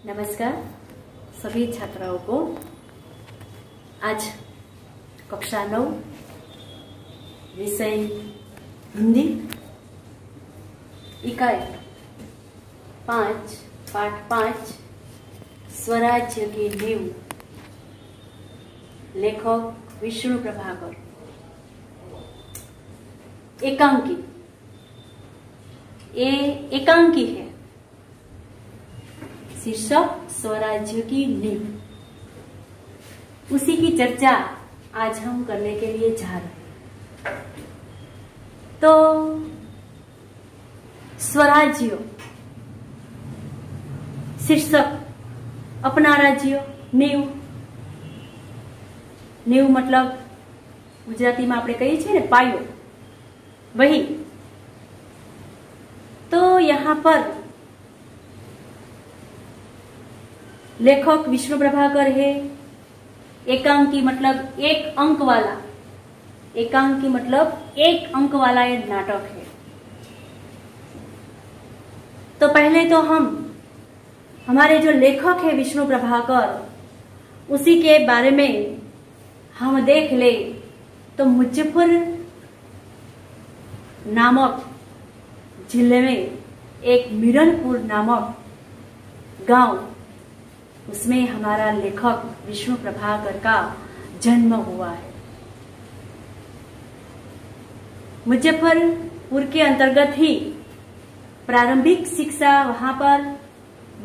नमस्कार सभी छात्राओं को। आज कक्षा 9 विषय हिंदी इकाई 5 पाठ 5 स्वराज्य की नींव, लेखक विष्णु प्रभाकर। एकांकी, ये एकांकी है। शीर्षक स्वराज्य की नींव, उसी की चर्चा आज हम करने के लिए जा रहे हैं। तो स्वराज्य शीर्षक, अपना राज्य, नींव। नींव मतलब गुजराती में આપણે કહીએ છીએ ને પાયો, वही। तो यहाँ पर लेखक विष्णु प्रभाकर है। एकांकी मतलब एक अंक वाला, एकांकी मतलब एक अंक वाला ये नाटक है। तो पहले तो हम हमारे जो लेखक है विष्णु प्रभाकर, उसी के बारे में हम देख ले। तो मुजफ्फर नामक जिले में एक मिरनपुर नामक गांव, उसमें हमारा लेखक विष्णु प्रभाकर का जन्म हुआ है। मुजफ्फरपुर के अंतर्गत ही प्रारंभिक शिक्षा वहां पर,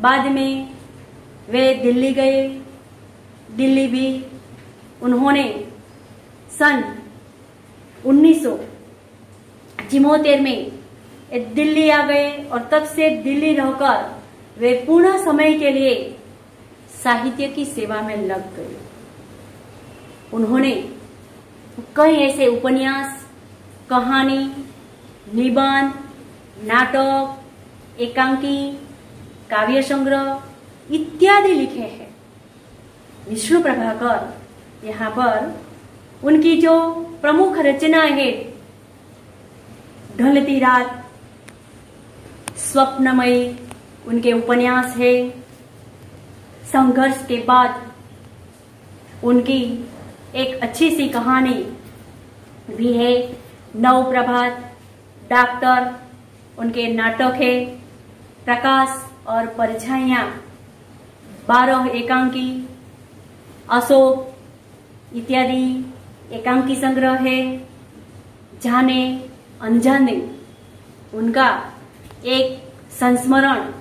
बाद में वे दिल्ली गए। दिल्ली भी उन्होंने सन 1974 में दिल्ली आ गए और तब से दिल्ली रहकर वे पूर्ण समय के लिए साहित्य की सेवा में लग गए। उन्होंने कई ऐसे उपन्यास, कहानी, निबंध, नाटक, एकांकी, काव्य संग्रह इत्यादि लिखे हैं। विष्णु प्रभाकर यहाँ पर उनकी जो प्रमुख रचनाएं हैं, ढलती रात, स्वप्नमयी उनके उपन्यास है। संघर्ष के बाद उनकी एक अच्छी सी कहानी भी है, नव प्रभात, डॉक्टर उनके नाटक है, प्रकाश और परछाइयां, 12 एकांकी, अशोक इत्यादि एकांकी संग्रह है। जाने अनजाने उनका एक संस्मरण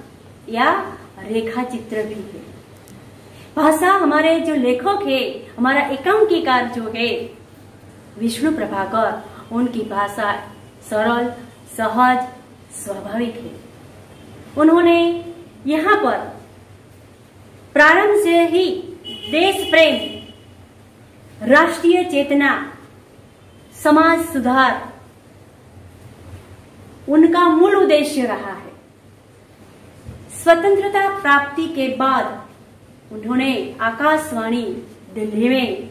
या रेखा चित्र भी है। भाषा, हमारे जो लेखक है, हमारा एकांकीकार जो है विष्णु प्रभाकर, उनकी भाषा सरल, सहज, स्वाभाविक है। उन्होंने यहाँ पर प्रारंभ से ही देश प्रेम, राष्ट्रीय चेतना, समाज सुधार उनका मूल उद्देश्य रहा है। स्वतंत्रता प्राप्ति के बाद उन्होंने आकाशवाणी दिल्ली में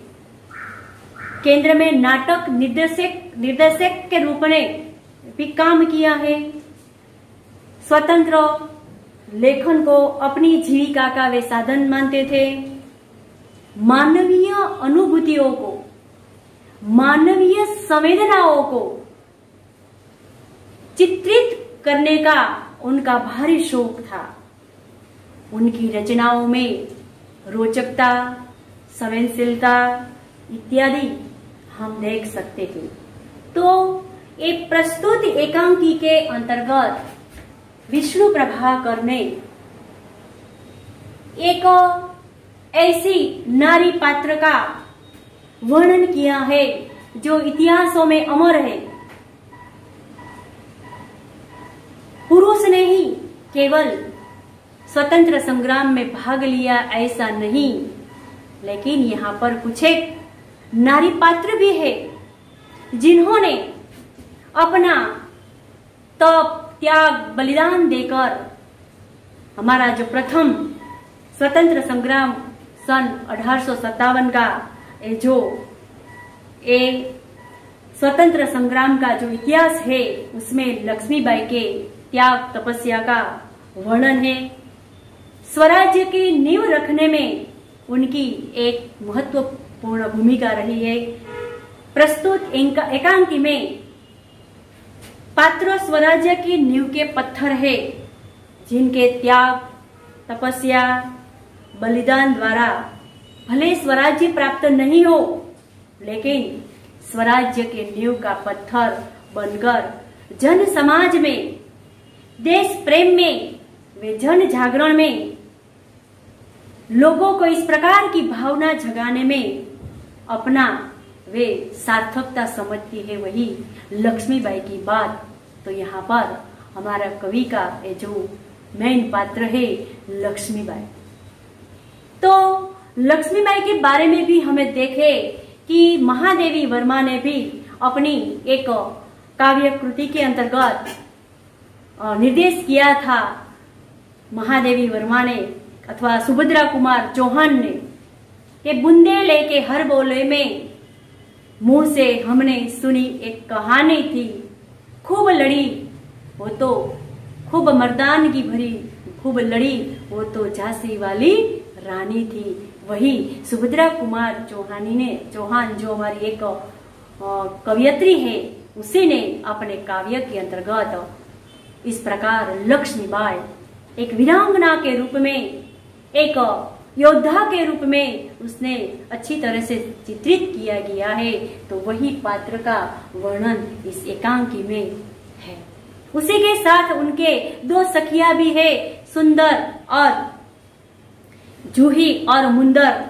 केंद्र में नाटक निर्देशक के रूप में भी काम किया है। स्वतंत्र लेखन को अपनी जीविका का वे साधन मानते थे। मानवीय अनुभूतियों को, मानवीय संवेदनाओं को चित्रित करने का उनका भारी शौक था। उनकी रचनाओं में रोचकता, संवेदनशीलता इत्यादि हम देख सकते हैं। तो एक प्रस्तुत एकांकी के अंतर्गत विष्णु प्रभाकर ने एक ऐसी नारी पात्र का वर्णन किया है जो इतिहासों में अमर है। पुरुष ने ही केवल स्वतंत्र संग्राम में भाग लिया ऐसा नहीं, लेकिन यहाँ पर कुछ एक नारी पात्र भी है जिन्होंने अपना तप, त्याग, बलिदान देकर हमारा जो प्रथम स्वतंत्र संग्राम सन 1857 का जो स्वतंत्र संग्राम का जो इतिहास है, उसमें लक्ष्मीबाई के त्याग, तपस्या का वर्णन है। स्वराज्य की नींव रखने में उनकी एक महत्वपूर्ण भूमिका रही है। प्रस्तुत एकांकी में पात्र स्वराज्य की नींव के पत्थर है, जिनके त्याग, तपस्या, बलिदान द्वारा भले स्वराज्य प्राप्त नहीं हो, लेकिन स्वराज्य के नींव का पत्थर बनकर जन समाज में, देश प्रेम में, वे जन जागरण में लोगों को इस प्रकार की भावना जगाने में अपना वे सार्थकता समझती है। वही लक्ष्मीबाई की बात। तो यहाँ पर हमारा कवि का ये जो मेन पात्र है लक्ष्मीबाई। तो लक्ष्मीबाई के बारे में भी हमें देखे कि महादेवी वर्मा ने भी अपनी एक काव्य कृति के अंतर्गत निर्देश किया था। महादेवी वर्मा ने अथवा सुभद्रा कुमार चौहान ने, ये बूंदे लेके हर बोले में मुंह से हमने सुनी एक कहानी थी, खूब लड़ी वो तो खूब मर्दानगी भरी, खूब लड़ी वो तो झांसी वाली रानी थी। वही सुभद्रा कुमार चौहान जो हमारी एक कवयित्री है, उसी ने अपने काव्य के अंतर्गत इस प्रकार लक्ष्मीबाई एक वीरांगना के रूप में, एक योद्धा के रूप में उसने अच्छी तरह से चित्रित किया गया है। तो वही पात्र का वर्णन इस एकांकी में है। उसी के साथ उनके दो सखिया भी है, सुंदर और जूही और मुंदर,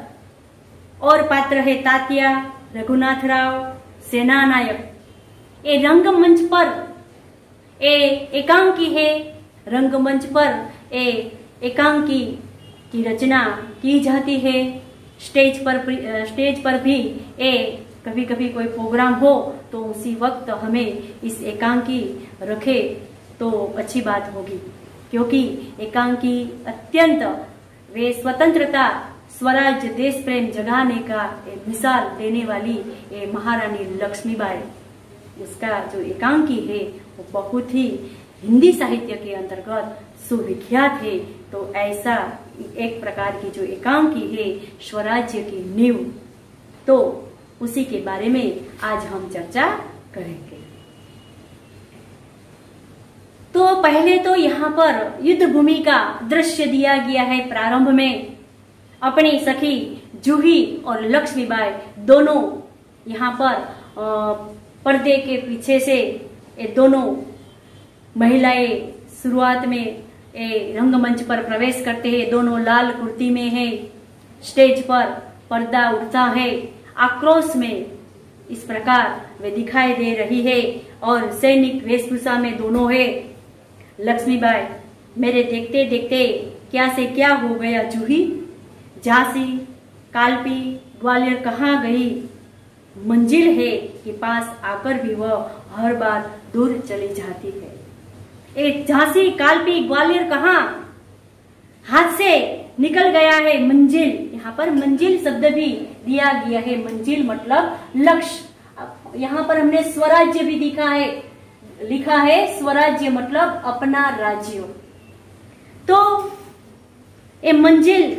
और पात्र है तात्या, रघुनाथ राव, सेनानायक। ये रंगमंच पर एकांकी है, रंगमंच पर एकांकी की रचना की जाती है। स्टेज पर भी कभी कभी कोई प्रोग्राम हो तो उसी वक्त हमें इस एकांकी रखे तो अच्छी बात होगी, क्योंकि एकांकी अत्यंत वे स्वतंत्रता, स्वराज्य, देश प्रेम जगाने का मिसाल देने वाली महारानी लक्ष्मीबाई, उसका जो एकांकी है वो बहुत ही हिंदी साहित्य के अंतर्गत सुविख्यात है। तो ऐसा एक प्रकार की जो एकांकी है स्वराज्य की नींव, तो उसी के बारे में आज हम चर्चा करेंगे। तो पहले तो यहाँ पर युद्ध भूमि का दृश्य दिया गया है। प्रारंभ में अपनी सखी जूही और लक्ष्मीबाई दोनों यहाँ पर पर्दे के पीछे से ये दोनों महिलाएं शुरुआत में रंगमंच पर प्रवेश करते हैं। दोनों लाल कुर्ती में है। स्टेज पर पर्दा उठता है, आक्रोश में इस प्रकार वे दिखाई दे रही है और सैनिक वेशभूषा में दोनों है। लक्ष्मीबाई, मेरे देखते देखते क्या से क्या हो गया जूही, झांसी, कालपी, ग्वालियर कहाँ गई, मंजिल है कि पास आकर भी वह हर बार दूर चली जाती है। एक झांसी, कालपी, ग्वालियर कहाँ, हाथ से निकल गया है मंजिल। यहाँ पर मंजिल शब्द भी दिया गया है। मंजिल मतलब लक्ष्य। यहाँ पर हमने स्वराज्य भी लिखा है स्वराज्य मतलब अपना राज्य। तो ये मंजिल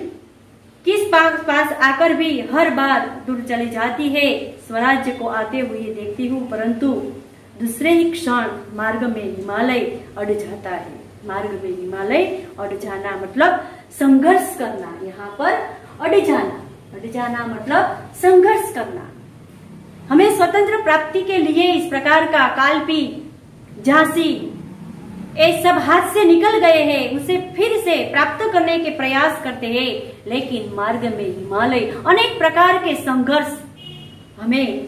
किस पास आकर भी हर बार दूर चली जाती है। स्वराज्य को आते हुए देखती हूँ, परंतु दूसरे ही क्षण मार्ग में हिमालय अड़ जाता है। मार्ग में हिमालय अड़ जाना मतलब संघर्ष करना। यहाँ पर अड़ जाना मतलब संघर्ष करना। हमें स्वतंत्र प्राप्ति के लिए इस प्रकार का कालपी, झांसी, ये सब हाथ से निकल गए हैं, उसे फिर से प्राप्त करने के प्रयास करते हैं, लेकिन मार्ग में हिमालय अनेक प्रकार के संघर्ष, हमें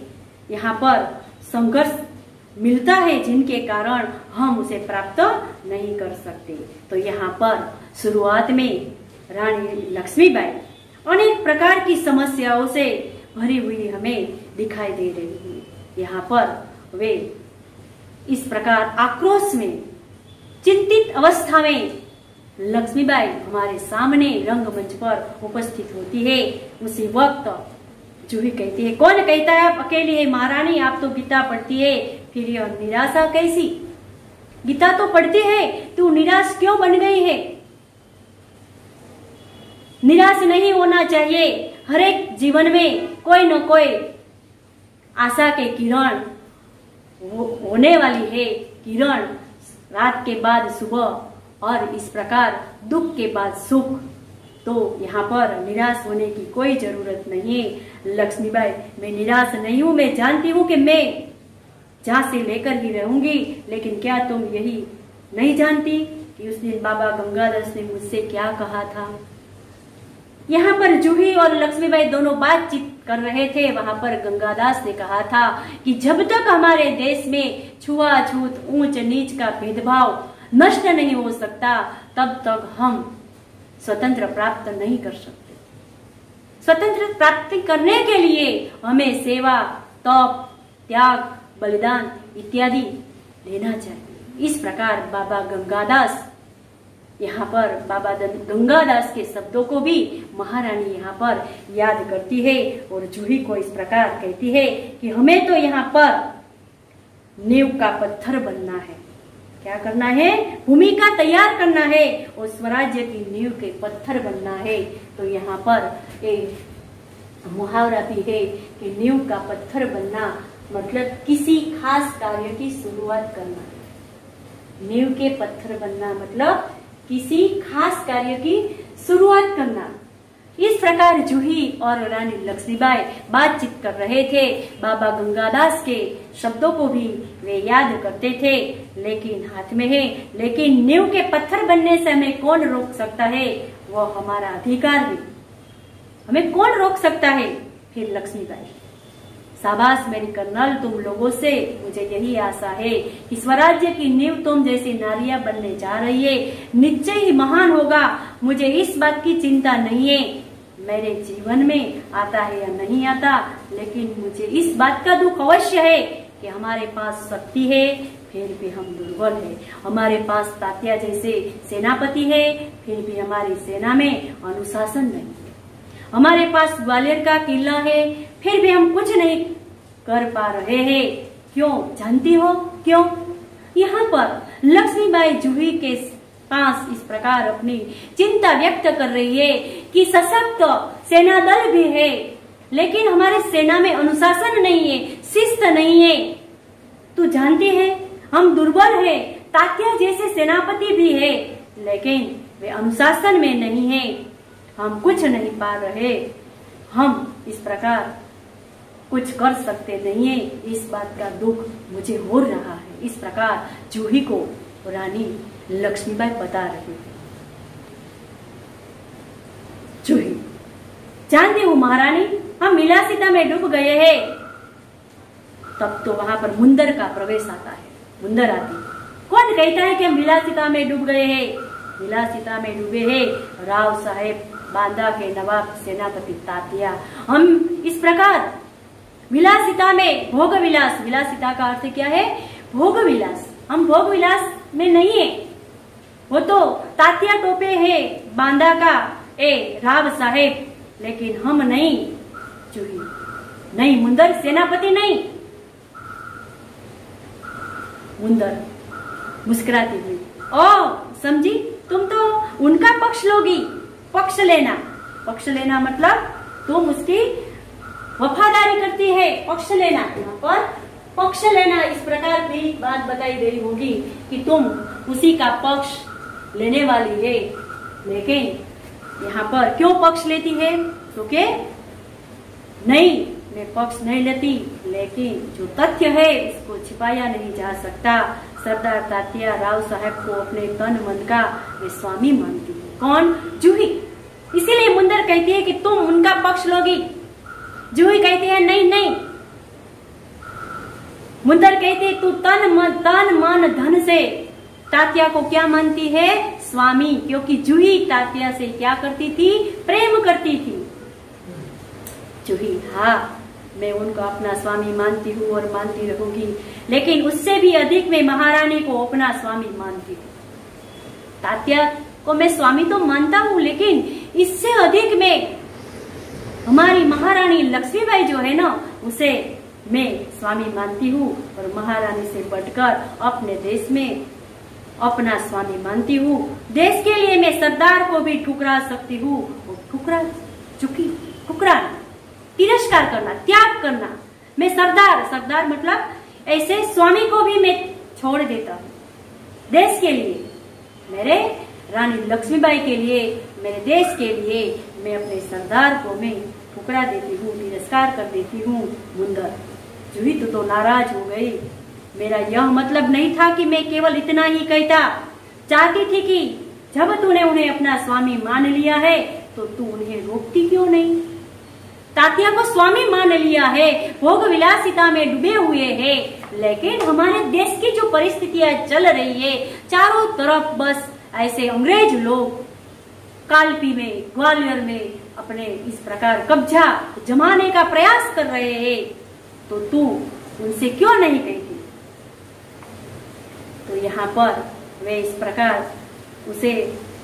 यहाँ पर संघर्ष मिलता है, जिनके कारण हम उसे प्राप्त नहीं कर सकते। तो यहाँ पर शुरुआत में रानी लक्ष्मीबाई अनेक प्रकार की समस्याओं से भरी हुई हमें दिखाई दे रही है। यहाँ पर वे इस प्रकार आक्रोश में, चिंतित अवस्था में लक्ष्मीबाई हमारे सामने रंगमंच पर उपस्थित होती है। उसी वक्त जूही कहती है, कौन कहता है आप अकेली है महारानी, आप तो गीता पढ़ती है, फिर यह निराशा कैसी? गीता तो पढ़ती है, तू निराश क्यों बन गई है? निराश नहीं होना चाहिए। हर एक जीवन में कोई न कोई आशा के किरण होने वाली है। किरण रात के बाद सुबह और इस प्रकार दुख के बाद सुख। तो यहाँ पर निराश होने की कोई जरूरत नहीं है। लक्ष्मीबाई, मैं निराश नहीं हूँ। मैं जानती हूँ कि मैं जहाँ से लेकर ही रहूंगी, लेकिन क्या तुम यही नहीं जानती कि उस दिन बाबा गंगादास ने मुझसे क्या कहा था। यहाँ पर जूही और लक्ष्मीबाई दोनों बातचीत कर रहे थे। वहां पर गंगादास ने कहा था कि जब तक हमारे देश में छुआछूत, ऊंच नीच का भेदभाव नष्ट नहीं हो सकता, तब तक हम स्वतंत्र प्राप्त नहीं कर सकते। स्वतंत्र प्राप्ति करने के लिए हमें सेवा, तप, त्याग, बलिदान इत्यादि लेना चाहिए। इस प्रकार बाबा गंगादास, यहाँ पर बाबा गंगादास के शब्दों को भी महारानी यहाँ पर याद करती है और जूही को इस प्रकार कहती है कि हमें तो यहाँ पर नींव का पत्थर बनना है। क्या करना है? भूमिका तैयार करना है और स्वराज्य की नींव के पत्थर बनना है। तो यहाँ पर एक मुहावरा भी है कि नींव का पत्थर बनना मतलब किसी खास कार्य की शुरुआत करना। नींव के पत्थर बनना मतलब किसी खास कार्य की शुरुआत करना। इस प्रकार जूही और रानी लक्ष्मीबाई बातचीत कर रहे थे। बाबा गंगादास के शब्दों को भी वे याद करते थे, लेकिन हाथ में है। लेकिन नींव के पत्थर बनने से हमें कौन रोक सकता है? वो हमारा अधिकार है। हमें कौन रोक सकता है? फिर लक्ष्मीबाई। शाबाश मेरी कर्नल, तुम लोगों से मुझे यही आशा है कि स्वराज्य की नींव तुम जैसी नारियां बनने जा रही है, निश्चय ही महान होगा। मुझे इस बात की चिंता नहीं है मेरे जीवन में आता है या नहीं आता, लेकिन मुझे इस बात का दुख अवश्य है कि हमारे पास शक्ति है फिर भी हम दुर्बल है। हमारे पास तात्या जैसे सेनापति है फिर भी हमारी सेना में अनुशासन नहीं है। हमारे पास ग्वालियर का किला है फिर भी हम कुछ नहीं कर पा रहे हैं। क्यों? जानती हो क्यों? यहाँ पर लक्ष्मीबाई जूही के पास इस प्रकार अपनी चिंता व्यक्त कर रही है कि सशक्त सेना दल भी है, लेकिन हमारे सेना में अनुशासन नहीं है, शिस्त नहीं है। तू जानती है हम दुर्बल है। तात्या जैसे सेनापति भी है, लेकिन वे अनुशासन में नहीं है। हम कुछ नहीं पा रहे। हम इस प्रकार कुछ कर सकते नहीं है। इस बात का दुख मुझे हो रहा है। इस प्रकार जूही को रानी लक्ष्मीबाई बता रही थी। जूही, जानती हूँ महारानी, हम विलासिता में डूब गए हैं। तब तो वहां पर मुंदर का प्रवेश आता है। मुंदर आती। कौन कहता है कि हम विलासिता में डूब गए हैं? विलासिता में डूबे हैं राव साहेब बांदा के नवाब सेनापति तात्या। हम इस प्रकार विलासिता में भोग विलास, विलासिता का अर्थ क्या है? भोग विलास। हम भोग विलास में नहीं है। वो तो तात्या टोपे है बांदा का राव साहेब, लेकिन हम नहीं। जूही नहीं, मुंदर सेनापति नहीं। मुंदर मुस्कुराती हुई, ओ समझी, तुम तो उनका पक्ष लोगी। पक्ष लेना, पक्ष लेना मतलब तुम उसकी वफादारी करती है। पक्ष लेना, यहाँ पर पक्ष लेना इस प्रकार की बात बताई गई होगी कि तुम उसी का पक्ष लेने वाली है। लेकिन यहाँ पर क्यों पक्ष लेती है? क्योंकि नहीं, मैं पक्ष नहीं लेती, लेकिन जो तथ्य है इसको छिपाया नहीं जा सकता। सरदार तात्या राव साहब को अपने तन मन का वे स्वामी मानती है। कौन? जूही। इसीलिए मुंदर कहती है कि तुम उनका पक्ष लोगी। जूही कहती है नहीं नहीं। मुंदर कहती है तू तन मन धन से तात्या को क्या मानती है? स्वामी। क्योंकि जूही तात्या से क्या करती थी? प्रेम करती थी। जूही, हाँ मैं उनको अपना स्वामी मानती हूँ और मानती रहूंगी, लेकिन उससे भी अधिक मैं महारानी को अपना स्वामी मानती हूँ। तात्या को मैं स्वामी तो मानता हूँ, लेकिन इससे अधिक मैं हमारी महारानी लक्ष्मीबाई जो है ना, उसे मैं स्वामी मानती हूँ और महारानी से बढ़कर अपने देश में अपना स्वामी मानती हूँ। देश के लिए मैं सरदार को भी ठुकरा सकती हूँ और ठुकरा चुकी, ठुकराना, तिरस्कार करना, त्याग करना। मैं सरदार मतलब ऐसे स्वामी को भी मैं छोड़ देता हूँ देश के लिए, मेरे रानी लक्ष्मीबाई के लिए, मेरे देश के लिए मैं अपने सरदार को मैं ठुकरा देती हूँ, तिरस्कार कर देती हूँ। मुंदर जूही तो नाराज हो गई। मेरा यह मतलब नहीं था कि मैं केवल इतना ही कहता, चाहती थी कि जब तूने उन्हें अपना स्वामी मान लिया है तो तू उन्हें रोकती क्यों नहीं। तात्या को स्वामी मान लिया है, भोग विलासिता में डूबे हुए हैं, लेकिन हमारे देश की जो परिस्थितियां चल रही है, चारों तरफ बस ऐसे अंग्रेज लोग कालपी में, ग्वालियर में अपने इस प्रकार कब्जा जमाने का प्रयास कर रहे हैं, तो तू उनसे क्यों नहीं कहती। तो यहाँ पर वे इस प्रकार उसे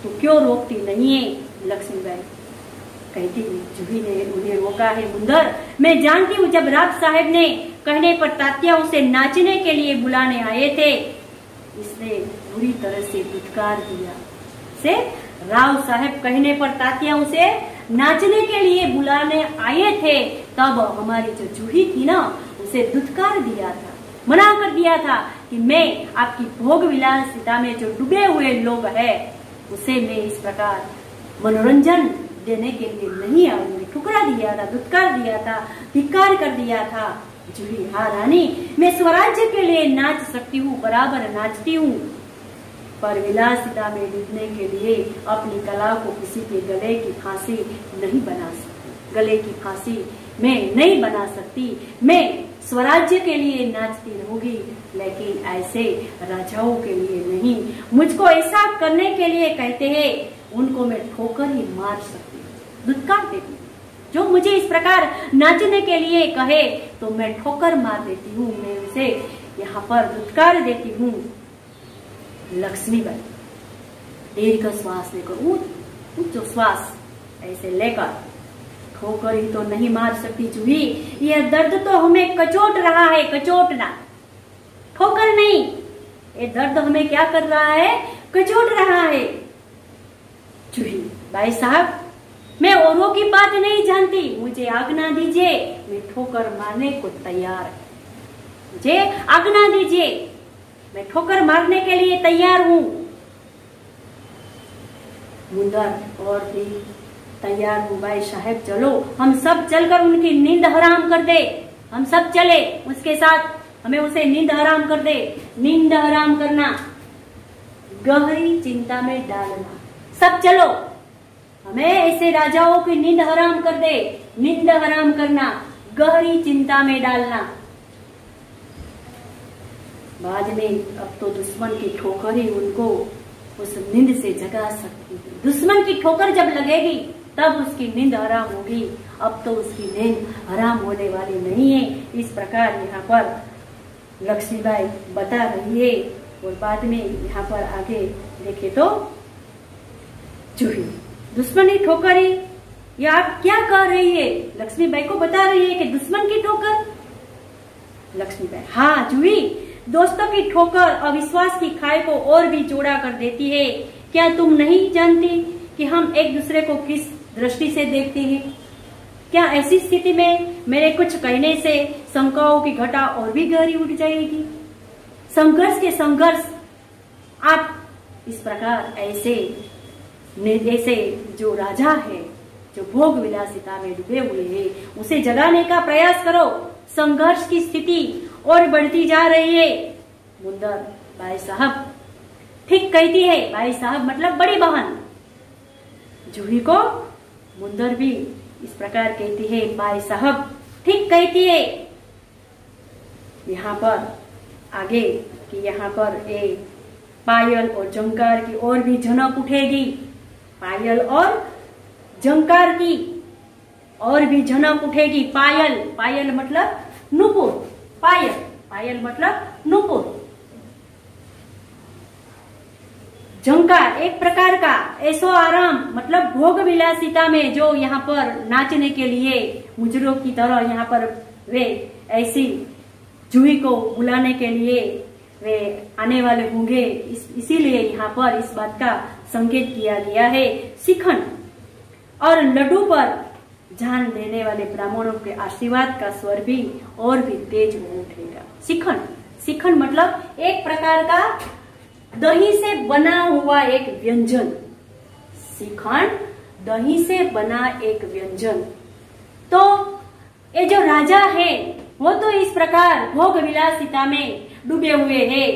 तू क्यों रोकती नहीं है। लक्ष्मीबाई कहती हुई जूही ने उन्हें रोका है। मुंदर मैं जानती हूँ जब राव साहब ने कहने पर तात्या उसे नाचने के लिए बुलाने आए थे, इसने बुरी तरह से दुत्कार दिया। से राव साहब कहने पर तात्या उसे नाचने के लिए बुलाने आए थे, तब हमारी जो जूही थी ना उसे दुत्कार दिया था, मना कर दिया था कि मैं आपकी भोग विलासिता में जो डूबे हुए लोग हैं उसे मैं इस प्रकार मनोरंजन देने के लिए नहीं आऊंगी। ठुकरा दिया था, दुत्कार दिया था, धिक्कार कर दिया था। जूही हाँ रानी, मैं स्वराज्य के लिए नाच सकती हूँ, बराबर नाचती हूँ, पर विलासिता में डूबने के लिए अपनी कला को किसी के गले की फांसी नहीं बना सकती। गले की फांसी मैं नहीं बना सकती। मैं स्वराज्य के लिए नाचती रहूंगी, लेकिन ऐसे राजाओं के लिए नहीं। मुझको ऐसा करने के लिए कहते हैं, उनको मैं ठोकर ही मार सकती हूँ, दुत्कार देती हूँ। जो मुझे इस प्रकार नाचने के लिए कहे तो मैं ठोकर मार देती हूँ, मैं उसे यहाँ पर दुत्कार देती हूँ। लक्ष्मीबाई दीर्घ श्वास लेकर, उच्च श्वास ऐसे लेकर, ठोकर ही तो नहीं मार सकती जूही, यह दर्द तो हमें कचोट रहा है, कचोटना, ठोकर नहीं। ये दर्द हमें क्या कर रहा है, कचोट रहा है। जूही भाई साहब मैं औरों की बात नहीं जानती, मुझे आज्ञा दीजिए, मैं ठोकर मारने को तैयार हूं। मुझे आज्ञा दीजिए, मैं ठोकर मारने के लिए तैयार हूं। मुंदर और भी तैयार हूँ भाई साहब, चलो हम सब चलकर उनकी नींद हराम कर दे। हम सब चले उसके साथ, हमें उसे नींद हराम कर दे। नींद हराम करना, गहरी चिंता में डालना। सब चलो, हमें ऐसे राजाओं की नींद हराम कर दे। नींद हराम करना, गहरी चिंता में डालना। बाद में अब तो दुश्मन की ठोकर ही उनको उस नींद से जगा सकती है। दुश्मन की ठोकर जब लगेगी तब उसकी नींद हराम होगी, अब तो उसकी नींद हराम होने वाली नहीं है। इस प्रकार यहाँ पर लक्ष्मीबाई बता रही है। और बाद में यहाँ पर आगे देखे तो जूही दुश्मन की ठोकर ही, ये आप क्या कह रही है। लक्ष्मीबाई को बता रही है कि दुश्मन की ठोकर। लक्ष्मीबाई हाँ जूही, दोस्तों की ठोकर अविश्वास की खाई को और भी चौड़ा कर देती है। क्या तुम नहीं जानती कि हम एक दूसरे को किस दृष्टि से देखते हैं। क्या ऐसी स्थिति में मेरे कुछ कहने से शंकाओं की घटा और भी गहरी उठ जाएगी। संघर्ष के संघर्ष आप इस प्रकार ऐसे जो राजा है, जो भोग विलासिता में डूबे हुए हैं, उसे जगाने का प्रयास करो। संघर्ष की स्थिति और बढ़ती जा रही है। मुंदर भाई साहब ठीक कहती है। भाई साहब मतलब बड़ी बहन। जूही को मुंदर भी इस प्रकार कहती है, भाई साहब ठीक कहती है। यहाँ पर आगे कि यहाँ पर एक पायल और झंकार की और भी झनक उठेगी। पायल और झंकार की और भी झनक उठेगी। पायल, पायल मतलब नुपुर, पायल, पायल मतलब नुपुर। झंकार एक प्रकार का ऐसो आराम, मतलब भोग विलासिता में जो यहाँ पर नाचने के लिए मुजरों की तरह यहाँ पर वे ऐसी जूही को बुलाने के लिए वे आने वाले होंगे। इसीलिए यहाँ पर इस बात का संकेत किया गया है। शिखंड और लड्डू पर जान देने वाले ब्राह्मणों के आशीर्वाद का स्वर भी और भी तेज हो उठेगा। शिखंड, शिखंड मतलब एक प्रकार का दही से बना हुआ एक व्यंजन। शिखंड दही से बना एक व्यंजन। तो ये जो राजा है वो तो इस प्रकार भोग विलासिता में डूबे हुए हैं।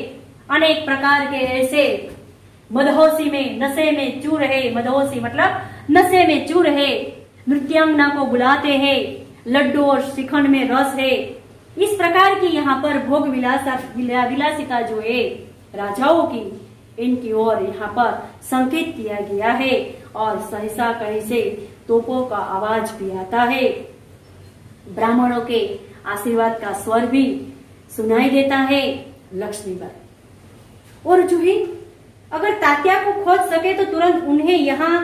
अनेक प्रकार के ऐसे मदहोशी में, नशे में चूर है। मदहोशी मतलब नशे में चूर है। नृत्यांगना को बुलाते हैं। लड्डू और श्रीखंड में रस है। इस प्रकार की यहाँ पर भोग विलासिता जो है राजाओं की, इनकी ओर यहाँ पर संकेत किया गया है। और सहसा कहीं से तोपों का आवाज भी आता है। ब्राह्मणों के आशीर्वाद का स्वर भी सुनाई देता है। लक्ष्मीबाई और जूही अगर तात्या को खोज सके तो तुरंत उन्हें यहाँ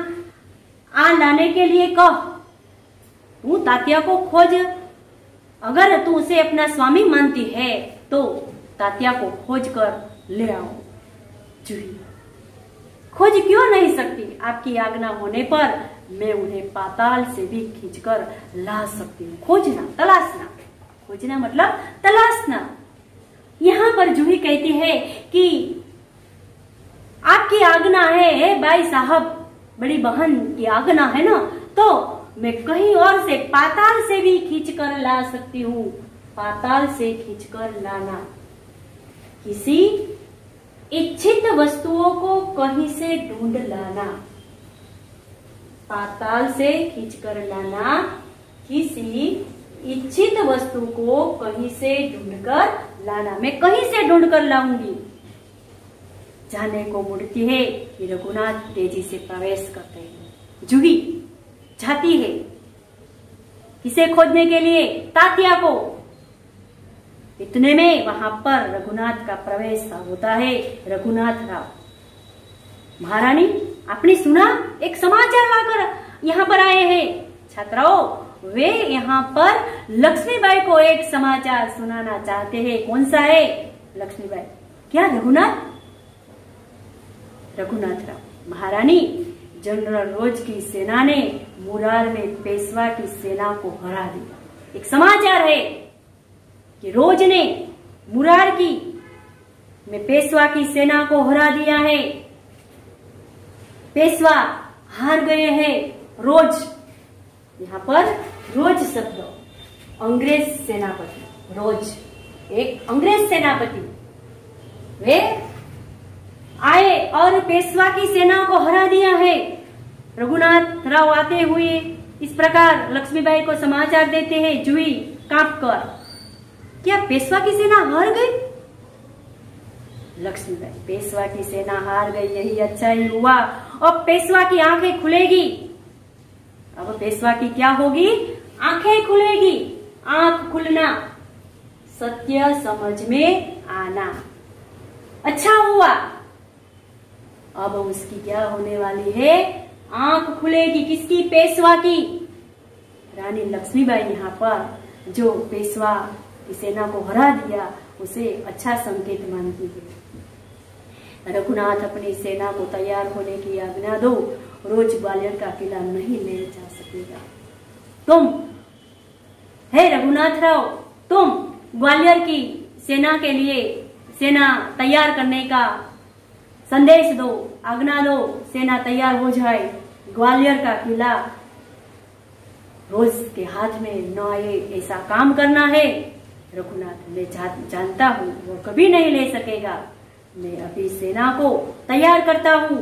आ लाने के लिए कह। तू तात्या को खोज, अगर तू उसे अपना स्वामी मानती है तो तात्या को खोज कर ले आओ। जूही खोज क्यों नहीं सकती? आपकी आज्ञा होने पर मैं उन्हें पाताल से भी खींचकर ला सकती हूँ। खोजना, तलाशना, खोजना मतलब तलाशना। यहाँ पर जूही कहती है कि आपकी आज्ञा है भाई साहब, बड़ी बहन की आज्ञा है ना, तो मैं कहीं और से पाताल से भी खींचकर ला सकती हूँ। पाताल से खींचकर लाना, किसी इच्छित वस्तुओं को कहीं से ढूंढ लाना। पाताल से खींचकर लाना, किसी इच्छित वस्तु को कहीं से ढूंढकर लाना। मैं कहीं से ढूंढकर लाऊंगी। जाने को मुड़ती है कि रघुनाथ तेजी से प्रवेश करते हैं। जूही जाती है किसे खोजने के लिए? तात्या को। इतने में वहां पर रघुनाथ का प्रवेश होता है। रघुनाथ राव, महारानी आपने सुना? एक समाचार लाकर यहाँ पर आए हैं। छात्राओं, वे यहाँ पर लक्ष्मीबाई को एक समाचार सुनाना चाहते हैं। कौन सा है? लक्ष्मीबाई, क्या रघुनाथ? रघुनाथ राव, महारानी जनरल रोज की सेना ने मुरार में पेशवा की सेना को हरा दिया। एक समाचार है कि रोज ने मुरार की में पेशवा की सेना को हरा दिया है। पेशवा हार गए हैं। रोज, यहाँ पर रोज शब्द अंग्रेज सेनापति, रोज एक अंग्रेज सेनापति, वे आए और पेशवा की सेना को हरा दिया है। रघुनाथ राव आते हुए इस प्रकार लक्ष्मीबाई को समाचार देते हैं। जूही कांप कर, क्या पेशवा की सेना हार गई? लक्ष्मीबाई, पेशवा की सेना हार गई, यही अच्छा ही हुआ। अब पेशवा की आंखें खुलेगी। अब पेशवा की क्या होगी? आंखें खुलेगी। आंख खुलना, सत्य समझ में आना। अच्छा हुआ। अब उसकी क्या होने वाली है? आंख खुलेगी। किसकी? पेशवा की। रानी लक्ष्मीबाई यहाँ पर जो पेशवा की सेना को हरा दिया उसे अच्छा संकेत मानती है। रघुनाथ अपनी सेना को तैयार होने की आज्ञा दो। रोज ग्वालियर का किला नहीं ले जा सकेगा। तुम हे रघुनाथ राव, तुम ग्वालियर की सेना के लिए सेना तैयार करने का संदेश दो, आज्ञा दो। सेना तैयार हो जाए। ग्वालियर का किला रोज के हाथ में न आए, ऐसा काम करना है। रघुनाथ, मैं जानता हूँ वो कभी नहीं ले सकेगा। मैं अभी सेना को तैयार करता हूँ,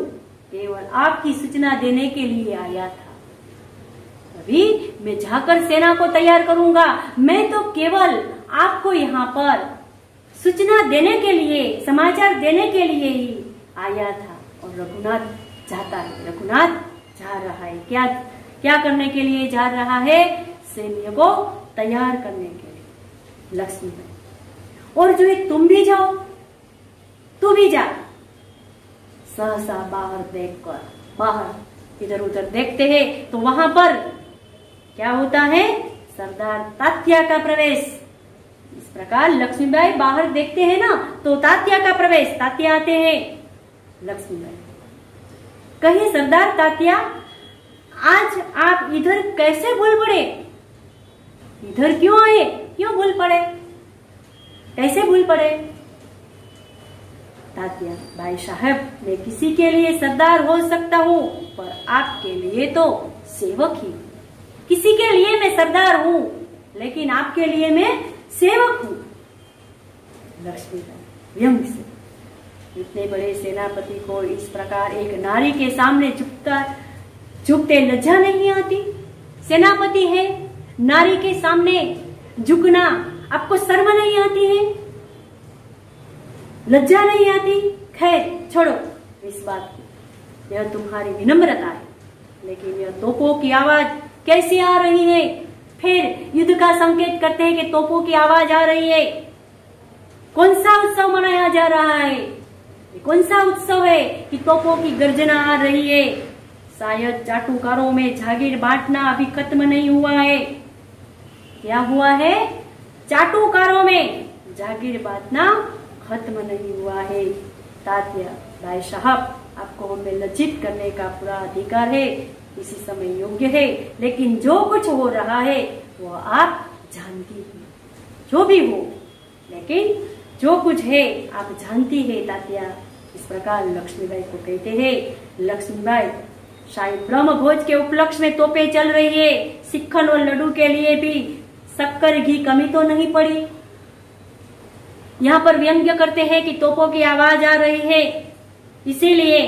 केवल आपकी सूचना देने के लिए आया था। अभी मैं जाकर सेना को तैयार करूंगा। मैं तो केवल आपको यहाँ पर सूचना देने के लिए, समाचार देने के लिए ही आया था। और रघुनाथ जाता है। रघुनाथ जा रहा है। क्या करने के लिए जा रहा है? सैन्य को तैयार करने के लिए। लक्ष्मीबाई, और जो तुम भी जाओ, तू भी जा। सहसा बाहर देखकर, बाहर इधर उधर देखते हैं तो वहां पर क्या होता है? सरदार तात्या का प्रवेश। इस प्रकार लक्ष्मीबाई बाहर देखते हैं ना तो तात्या का प्रवेश, तात्या आते हैं। लक्ष्मीबाई, कहीं सरदार तात्या आज आप इधर कैसे भूल पड़े? इधर क्यों आए? क्यों भूल पड़े? कैसे भूल पड़े? तात्या, भाई साहब, मैं किसी के लिए सरदार हो सकता हूँ, पर आपके लिए तो सेवक ही। किसी के लिए मैं सरदार हूँ, लेकिन आपके लिए मैं सेवक हूँ। लक्ष्मीबाई व्यंग से, इतने बड़े सेनापति को इस प्रकार एक नारी के सामने झुकते लज्जा नहीं आती? सेनापति है, नारी के सामने झुकना आपको शर्म नहीं आती है? लज्जा नहीं आती? खैर छोड़ो इस बात की, यह तुम्हारी विनम्रता है, लेकिन यह तोपों की आवाज कैसे आ रही है? फिर युद्ध का संकेत करते हैं कि तोपों की आवाज आ रही है। कौन सा उत्सव मनाया जा रहा है? कौन सा उत्सव है कि तोपों की गर्जना आ रही है? शायद चाटुकारों में जागीर बांटना अभी खत्म नहीं हुआ है। क्या हुआ है? चाटुकारों में जागीर बांटना खत्म नहीं हुआ है। तात्या, भाई साहब, आपको हमें लज्जित करने का पूरा अधिकार है, इसी समय योग्य है, लेकिन जो कुछ हो रहा है वो आप जानती हैं। जो भी हो, लेकिन जो कुछ है आप जानती है तात्या। इस प्रकार लक्ष्मीबाई को कहते हैं। लक्ष्मीबाई, शायद ब्रह्म भोज के उपलक्ष्य में तोपे चल रही है, सिक्खन और लड्डू के लिए भी शक्कर घी कमी तो नहीं पड़ी। यहाँ पर व्यंग्य करते हैं कि तोपों की आवाज आ रही है, इसीलिए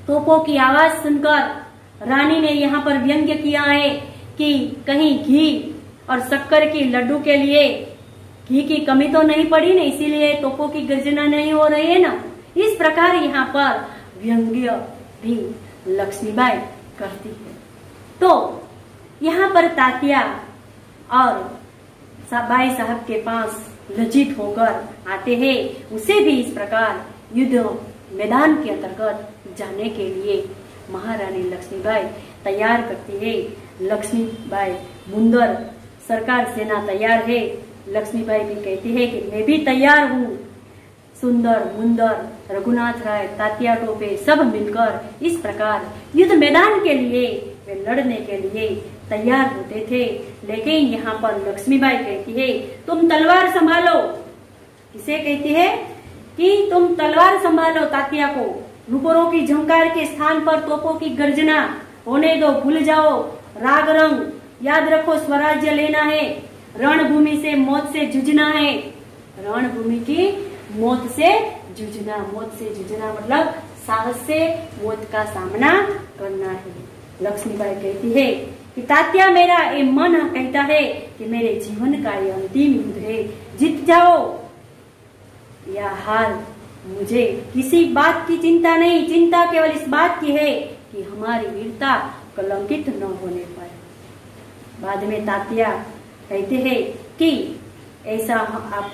तोपों की आवाज सुनकर रानी ने यहाँ पर व्यंग्य किया है कि कहीं घी और शक्कर की लड्डू के लिए घी की कमी तो नहीं पड़ी ना, इसीलिए तोपों की गर्जना नहीं हो रही है ना। इस प्रकार यहाँ पर व्यंग्य भी लक्ष्मीबाई करती है। तो यहाँ पर तात्या और बाई साहब के पास लज्जित होकर आते हैं। उसे भी इस प्रकार युद्ध मैदान के अंतर्गत जाने के लिए महारानी लक्ष्मीबाई तैयार करती है। लक्ष्मीबाई मुंदर, सरकार सेना तैयार है। लक्ष्मीबाई भी कहती है कि मैं भी तैयार हूँ। सुंदर, मुंदर, रघुनाथ राय, तात्या टोपे सब मिलकर इस प्रकार युद्ध मैदान के लिए वे लड़ने के लिए तैयार होते थे। लेकिन यहाँ पर लक्ष्मीबाई कहती है, तुम तलवार संभालो। किसे कहती है? कि तुम तलवार संभालो तात्या को। नुपुरों की झंकार के स्थान पर तोपों की गर्जना होने दो, भूल जाओ राग रंग, याद रखो स्वराज्य लेना है, रणभूमि से मौत से जूझना है। रणभूमि की मौत से जूझना, मौत से जूझना मतलब साहस से मौत का सामना करना है। लक्ष्मीबाई कहती है कि तात्या, मेरा ये मन कहता है कि मेरे जीवन का ये अंतिम युद्ध है, जीत जाओ या हार, मुझे किसी बात की चिंता नहीं। चिंता केवल इस बात की है कि हमारी वीरता कलंकित न होने पाए। बाद में तात्या कहते हैं कि ऐसा आप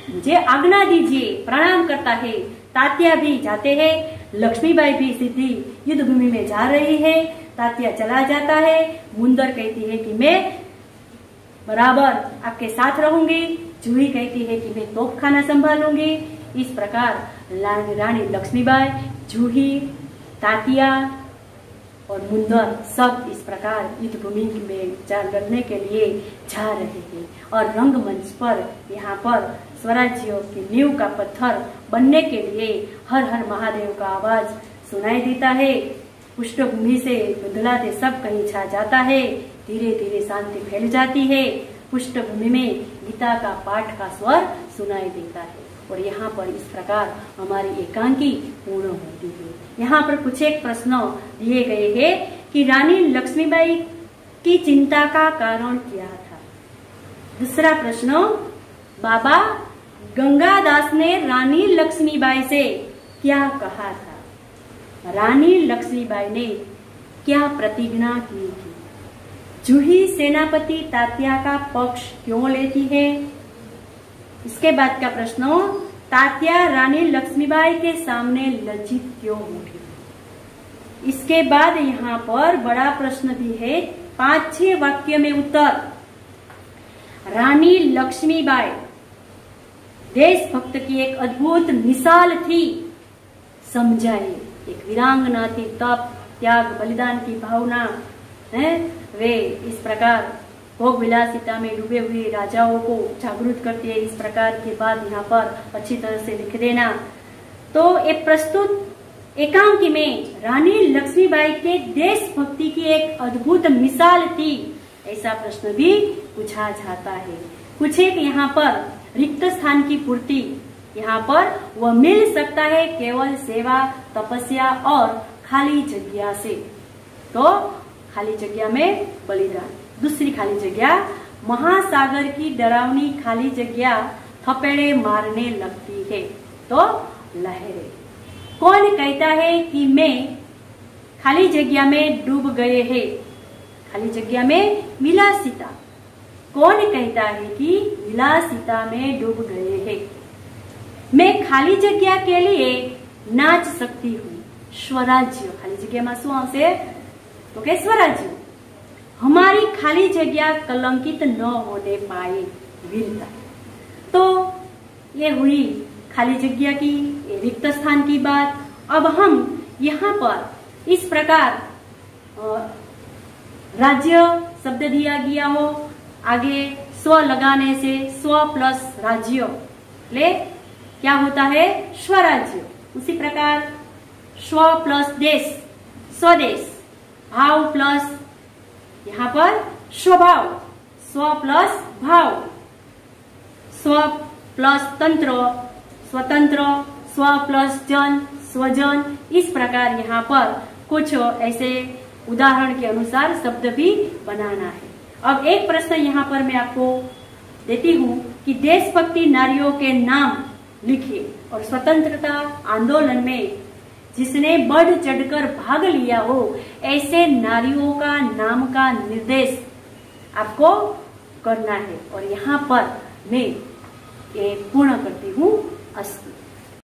मुझे आज्ञा दीजिए, प्रणाम करता है। तात्या भी जाते हैं। लक्ष्मीबाई भी सीधी युद्ध भूमि में जा रही है। तात्या चला जाता है। मुंदर कहती है कि मैं बराबर आपके साथ रहूंगी। जूही कहती है कि मैं तोपखाना संभालूंगी। इस प्रकार रानी लक्ष्मीबाई, जूही, तात्या और मुंदर सब इस प्रकार युद्ध भूमि में लड़ने के लिए जा रहे हैं। और रंगमंच पर यहाँ पर स्वराज्य की नींव का पत्थर बनने के लिए हर हर महादेव का आवाज सुनाई देता है। पृष्ठभूमि से बदलाते सब कहीं छा जाता है। धीरे धीरे शांति फैल जाती है। पृष्ठभूमि में गीता का पाठ का स्वर सुनाई देता है। और यहाँ पर इस प्रकार हमारी एकांकी पूर्ण होती है। यहाँ पर कुछ एक प्रश्न दिए गए हैं कि रानी लक्ष्मीबाई की चिंता का कारण क्या था। दूसरा प्रश्न, बाबा गंगादास ने रानी लक्ष्मीबाई से क्या कहा था। रानी लक्ष्मीबाई ने क्या प्रतिज्ञा की थी। जूही सेनापति तात्या का पक्ष क्यों लेती है। इसके बाद का प्रश्न, तात्या रानी लक्ष्मीबाई के सामने लज्जित क्यों उठी। इसके बाद यहाँ पर बड़ा प्रश्न भी है, 5-6 वाक्य में उत्तर। रानी लक्ष्मीबाई देशभक्त की एक अद्भुत मिसाल थी। समझाइए, एक वीरांगना थी। तप, त्याग, बलिदान की भावना हैं, वे इस प्रकार भोग विलासिता में डूबे हुए राजाओं को जागरूक करती है। इस प्रकार की बात यहाँ पर अच्छी तरह से लिख देना। तो ये प्रस्तुत एकांकी में रानी लक्ष्मीबाई के देशभक्ति की एक अद्भुत मिसाल थी, ऐसा प्रश्न भी पूछा जाता है। कुछ एक यहाँ पर रिक्त स्थान की पूर्ति यहाँ पर वह मिल सकता है केवल सेवा, तपस्या और खाली जगह से। तो खाली जगह में बलिदान। दूसरी खाली जगह, महासागर की डरावनी खाली जगह थपेड़े मारने लगती है तो लहरें। कौन कहता है कि मैं खाली जगह में डूब गए हैं? खाली जगह में विलासिता। कौन कहता है कि विलासिता में डूब गए हैं? मैं खाली जगह के लिए नाच सकती हूँ। स्वराज्य, खाली जगह में शू आवशे तो के स्वराज्य। हमारी खाली जगह कलंकित न होने पाए, वीरता। तो ये हुई खाली जगह की, रिक्त स्थान की बात। अब हम यहाँ पर इस प्रकार राज्य शब्द दिया गया हो, आगे स्व लगाने से स्व प्लस राज्य ले क्या होता है? स्वराज्य। उसी प्रकार स्व प्लस देश, स्वदेश। भाव प्लस यहाँ पर स्वभाव, स्व प्लस भाव। स्व प्लस तंत्र, स्वतंत्र। स्व प्लस जन, स्वजन। इस प्रकार यहाँ पर कुछ ऐसे उदाहरण के अनुसार शब्द भी बनाना है। अब एक प्रश्न यहाँ पर मैं आपको देती हूँ कि देशभक्ति नारियों के नाम लिखिए और स्वतंत्रता आंदोलन में जिसने बढ़ चढ़कर भाग लिया हो ऐसे नारियों का नाम का निर्देश आपको करना है। और यहाँ पर मैं ये पूर्ण करती हूँ। अस्तु।